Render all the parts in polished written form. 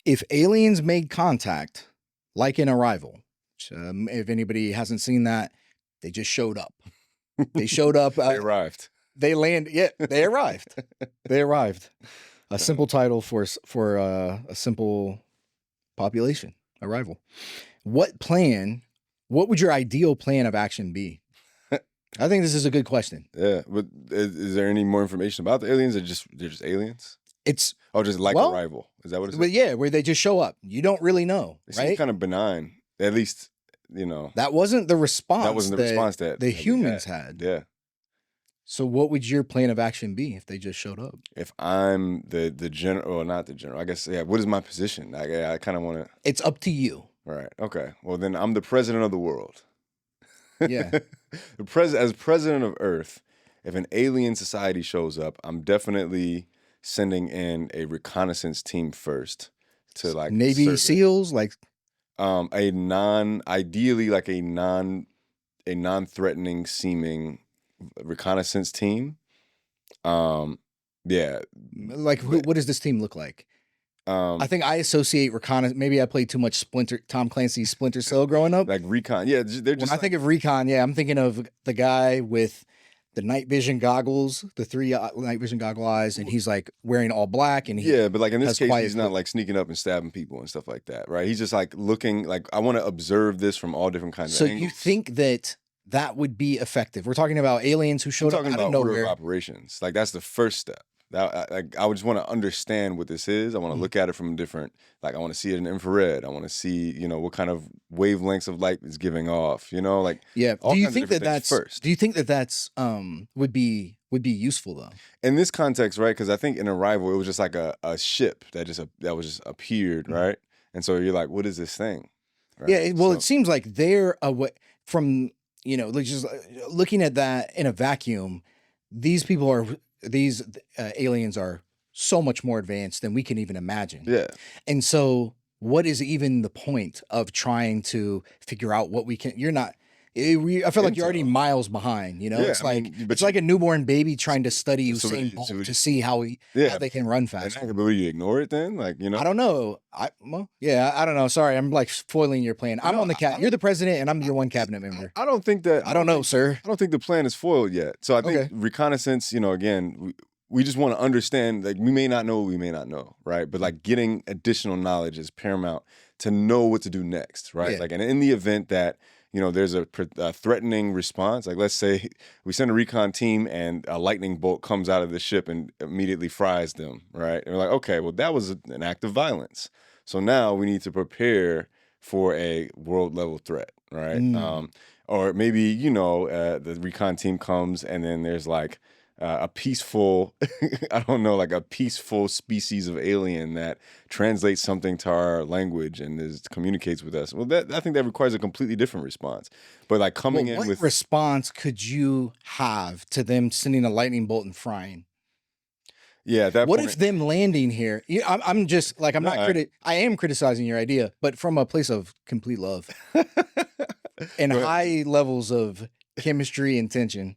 If aliens made contact, like in Arrival, which, if anybody hasn't seen that, they just showed up. They showed up. They arrived. They landed. Yeah, they arrived. They arrived. A simple title for a simple population. Arrival. What would your ideal plan of action be? I think this is a good question. Yeah, but is there any more information about the aliens, or they're just aliens? It's just like Arrival. Is that what it is? Well, yeah, where they just show up. You don't really know, They seem right? kind of benign. At least, you know. That wasn't the response. That wasn't the response that the humans had. Yeah. So what would your plan of action be if they just showed up? If I'm the general, or not the general, I guess, yeah, what is my position? I kind of want to. It's up to you. Right. Okay. Well, then I'm the president of the world. Yeah. As president of Earth, if an alien society shows up, I'm definitely sending in a reconnaissance team first to like Navy SEALs, like ideally like a non-threatening seeming reconnaissance team. Yeah. Like what does this team look like? I think I associate reconnaissance. Maybe I played too much Tom Clancy's Splinter Cell growing up. Like recon. Yeah, they're just. When I think of recon, yeah, I'm thinking of the guy with the night vision goggles, the 3 night vision goggle eyes, and he's like wearing all black. And but like in this case, he's not like sneaking up and stabbing people and stuff like that, right? He's just like looking like, I want to observe this from all different kinds of angles. So you think that would be effective? We're talking about aliens who showed up out of nowhere. Order of operations. Like that's the first step. I would just want to understand what this is. I want to look at it from different, like I want to see it in infrared. I want to see, what kind of wavelengths of light it's giving off, like. Yeah. Do you think that's first? Do you think that's would be useful though? In this context, right? Because I think in Arrival, it was just like a ship that was just appeared, right? And so you're like, what is this thing? Right? Yeah. Well, it seems like they're away from, just looking at that in a vacuum. These aliens are so much more advanced than we can even imagine. Yeah. And so what is even the point of trying to figure out what we can, I feel like you're already miles behind, it's like a newborn baby trying to study Usain Bolt to see how they can run faster. But will you ignore it then? Like, I don't know. I don't know. Sorry. I'm like foiling your plan. I'm on the you're the president and I'm your one cabinet member. I don't think that. I don't know, sir. I don't think the plan is foiled yet. So I think reconnaissance, again, we just want to understand, like we may not know what we may not know, right? But like getting additional knowledge is paramount to know what to do next, right? Yeah. Like, and in the event that, there's a threatening response. Like, let's say we send a recon team and a lightning bolt comes out of the ship and immediately fries them, right? And we're like, okay, well, that was an act of violence. So now we need to prepare for a world level threat, right? Or maybe, the recon team comes and then there's like a peaceful, like a peaceful species of alien that translates something to our language and communicates with us. Well, I think that requires a completely different response. But like coming in with... What response could you have to them sending a lightning bolt and frying? Yeah, at that what point... if them landing here? I'm just like, I am criticizing your idea, but from a place of complete love and high levels of chemistry and tension.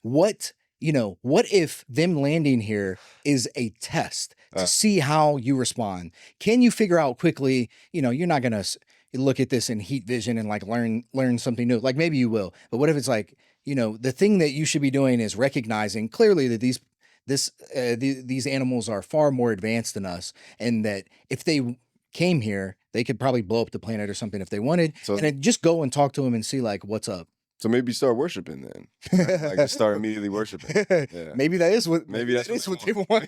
What if them landing here is a test to see how you respond? Can you figure out quickly, you're not going to look at this in heat vision and like learn something new. Like maybe you will, but what if it's like, the thing that you should be doing is recognizing clearly that these animals are far more advanced than us. And that if they came here, they could probably blow up the planet or something if they wanted. And then just go and talk to them and see like, what's up. So maybe start worshiping then. Right? Like just start immediately worshiping. Yeah. Maybe that's what they want.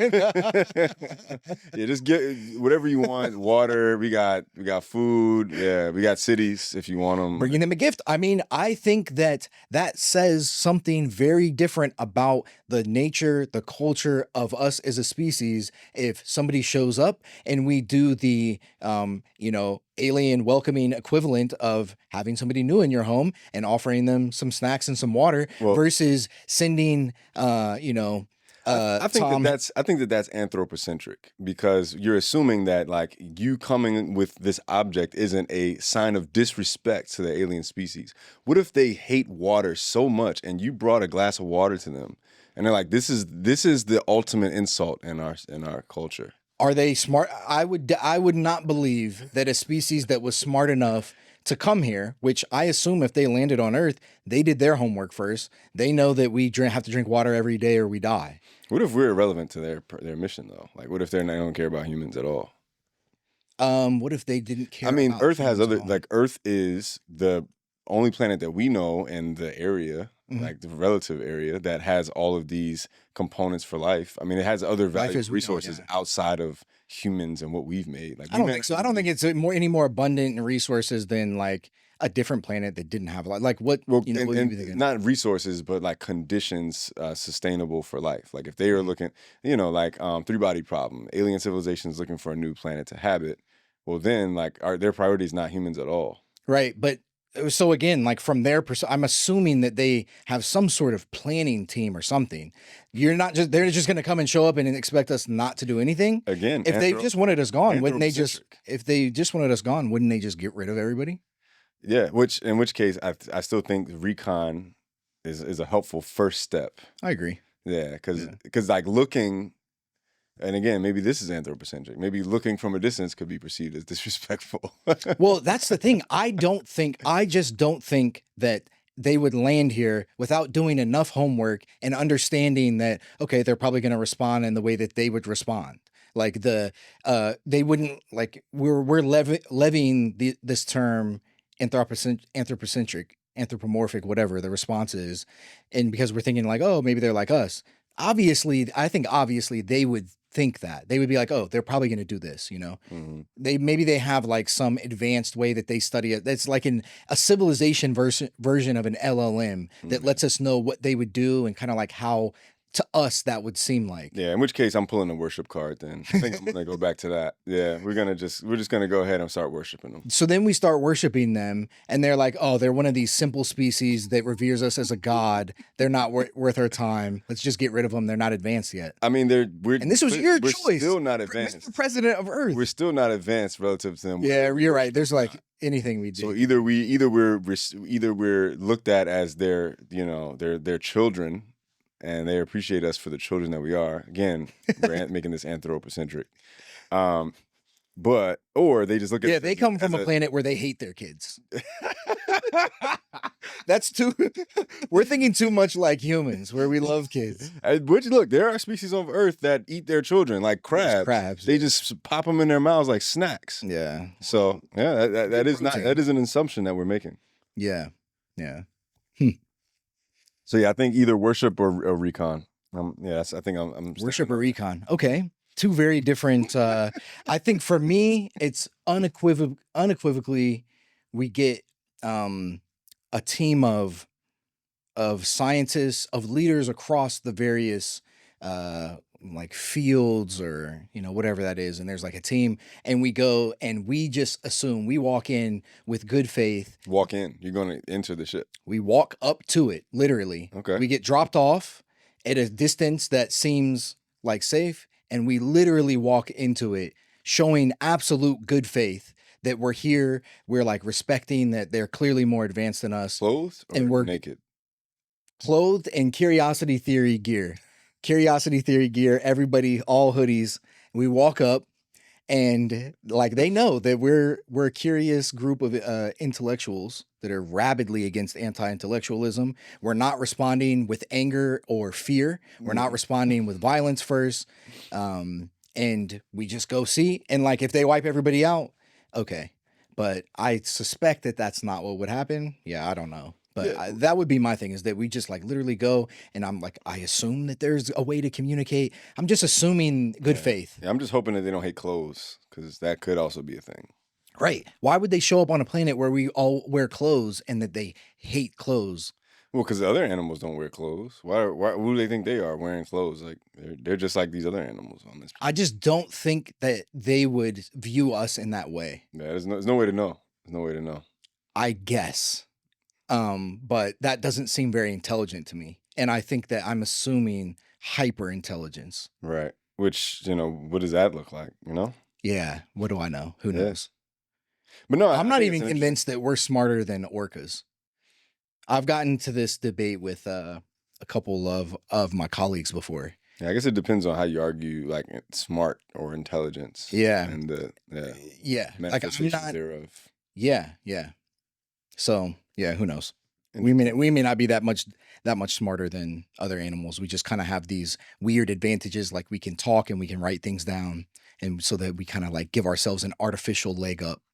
Yeah, just get whatever you want. Water, we got food. Yeah, we got cities if you want them. Bringing them a gift. I mean, I think that says something very different about the nature, the culture of us as a species. If somebody shows up and we do the alien welcoming equivalent of having somebody new in your home and offering them some snacks and some water versus sending I think that's anthropocentric, because you're assuming that like you coming with this object isn't a sign of disrespect to the alien species. What if they hate water so much and you brought a glass of water to them and they're like, this is the ultimate insult in our culture? Are they smart? I would not believe that a species that was smart enough to come here, which I assume if they landed on Earth, they did their homework first. They know that we have to drink water every day or we die. What if we're irrelevant to their mission though? Like, what if they don't care about humans at all? What if they didn't care? I mean, about Earth has humans at other all? like Earth is the only planet that we know in the area, like the relative area, that has all of these components for life. I mean, it has other Life as we know it, resources yeah. outside of humans and what we've made. Like, I don't think so. I don't think it's any more abundant in resources than like a different planet that didn't have a lot. Like what? Well, You know, what would you be thinking? not resources, but like conditions sustainable for life. Like if they are looking, you know, like three-body problem, alien civilizations looking for a new planet to habit. Well, then like their priority is not humans at all. Right, but so again, like from their perspective, I'm assuming that they have some sort of planning team or something. They're just going to come and show up and expect us not to do anything. Again, If they just wanted us gone, wouldn't they just? anthropocentric. If they just wanted us gone, wouldn't they just get rid of everybody? Yeah, in which case I still think recon is a helpful first step. I agree. Yeah, because like looking, and again, maybe this is anthropocentric. Maybe looking from a distance could be perceived as disrespectful. Well, that's the thing. I just don't think that they would land here without doing enough homework and understanding that, okay, they're probably going to respond in the way that they would respond. Like they wouldn't like we're levying this term anthropomorphic, whatever the response is. And because we're thinking like, oh, maybe they're like us. Obviously, I think they would think that. They would be like, oh, they're probably going to do this, you know? Maybe they have like some advanced way that they study it. That's like a civilization version of an LLM that lets us know what they would do and kind of like how to us that would seem like. Yeah, in which case I'm pulling a worship card then. I think I'm gonna go back to that. Yeah, we're just gonna go ahead and start worshiping them. So then we start worshiping them, and they're like, oh, they're one of these simple species that reveres us as a god. They're not worth our time. Let's just get rid of them. They're not advanced yet. I mean, and this was your choice. We're still not advanced. Mr. President of Earth. We're still not advanced relative to them. Yeah, you're right. There's like anything we do. So either we're looked at as their children, and they appreciate us for the children that we are. Again, we're making this anthropocentric. Or they just look at yeah, they come from a planet where they hate their kids. That's too. We're thinking too much like humans, where we love kids. Which look, there are species on Earth that eat their children, like crabs. Crabs. They just pop them in their mouths like snacks. Yeah. So yeah, that is an assumption that we're making. Yeah. Yeah. So yeah, I think either worship or recon. I think I'm worship or recon. Okay. Two very different. I think for me, it's unequivocally, we get a team of scientists, of leaders across the various like fields or whatever that is, and there's like a team, and we go and we just assume we walk in with good faith. Walk in. You're going to enter the ship. We walk up to it, literally. Okay. We get dropped off at a distance that seems like safe, and we literally walk into it, showing absolute good faith that we're here. We're like respecting that they're clearly more advanced than us. Clothed or and we're naked? Clothed in Curiosity Theory gear. Curiosity Theory gear, everybody, all hoodies. We walk up, and like they know that we're a curious group of intellectuals that are rabidly against anti-intellectualism. We're not responding with anger or fear. We're not responding with violence first. And we just go see. And like if they wipe everybody out, okay. But I suspect that that's not what would happen. Yeah, I don't know. But that would be my thing, is that we just like literally go, and I'm like, I assume that there's a way to communicate. I'm just assuming good faith. Yeah, I'm just hoping that they don't hate clothes, because that could also be a thing. Right. Why would they show up on a planet where we all wear clothes and that they hate clothes? Well, because the other animals don't wear clothes. Why? Who do they think they are wearing clothes? Like they're just like these other animals on this planet. I just don't think that they would view us in that way. Yeah, there's no way to know. There's no way to know. I guess. But that doesn't seem very intelligent to me. And I think that I'm assuming hyper intelligence. Right. Which, what does that look like, Yeah. What do I know? Who knows? But no, I'm not even convinced that we're smarter than orcas. I've gotten to this debate with a couple of my colleagues before. Yeah, I guess it depends on how you argue, like smart or intelligence, Yeah. and the Yeah. Like I'm manifestations not. thereof. Yeah. Yeah. So yeah, who knows? Interesting. We may not be that much smarter than other animals. We just kind of have these weird advantages, like we can talk and we can write things down, and so that we kind of like give ourselves an artificial leg up.